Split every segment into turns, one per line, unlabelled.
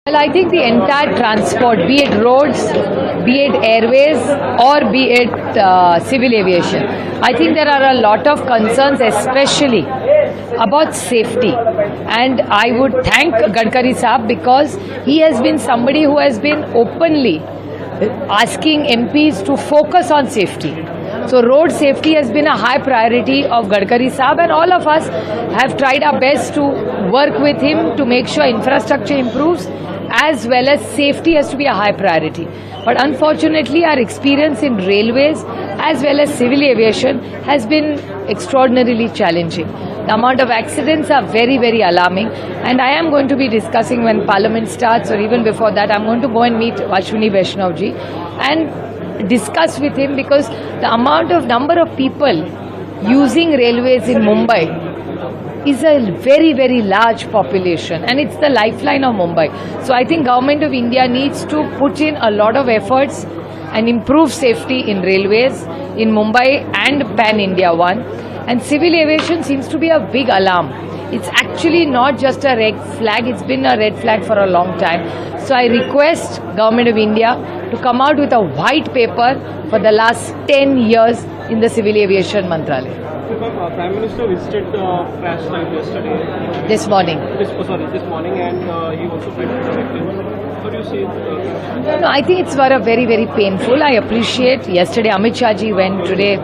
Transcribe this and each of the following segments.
Well, I think the entire transport, be it roads, be it airways, or be it civil aviation, I think there are a lot of concerns, especially about safety. And I would thank Gadkari Saab because he has been somebody who has been openly asking MPs to focus on safety. So road safety has been a high priority of Gadkari Saab, and all of us have tried our best to work with him to make sure infrastructure improves, as well as safety has to be a high priority. But unfortunately, our experience in railways as well as civil aviation has been extraordinarily challenging. The amount of accidents are very, very alarming, and I am going to be discussing when Parliament starts, or even before that, I'm going to go and meet Ashwini Vaishnav ji and discuss with him, because the number of people using railways in Mumbai is a very, very large population, and it's the lifeline of Mumbai. So I think Government of India needs to put in a lot of efforts and improve safety in railways in Mumbai and Pan-India one. And civil aviation seems to be a big alarm. It's actually not just a red flag, it's been a red flag for a long time. So I request Government of India to come out with a white paper for the last 10 years in the civil aviation Mantralaya.
Prime Minister visited crash site yesterday.
This morning.
This morning, and he also tried to protect him. How do you see it?
No, I think it's very, very painful. I appreciate yesterday Amit Shah ji went, today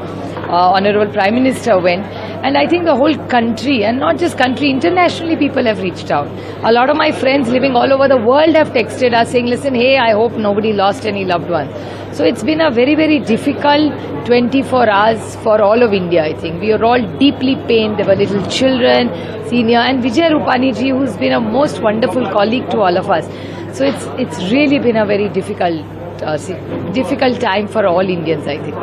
Honorable Prime Minister went, and I think the whole country, and not just country, internationally people have reached out. A lot of my friends living all over the world have texted us saying, listen, hey, I hope nobody lost any loved ones. So it's been a very, very difficult 24 hours for all of India, I think. We are all deeply pained. There were little children, senior, and Vijay Rupani ji, who's been a most wonderful colleague to all of us. So it's really been a very difficult time for all Indians, I think.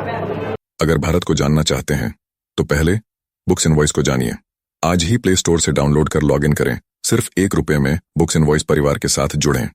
अगर भारत को जानना चाहते हैं तो पहले books invoice को जानिए। आज ही प्ले स्टोर से डाउनलोड कर लॉगिन करें। सिर्फ ₹1 में बुक्स इनवॉइस परिवार के साथ जुड़ें।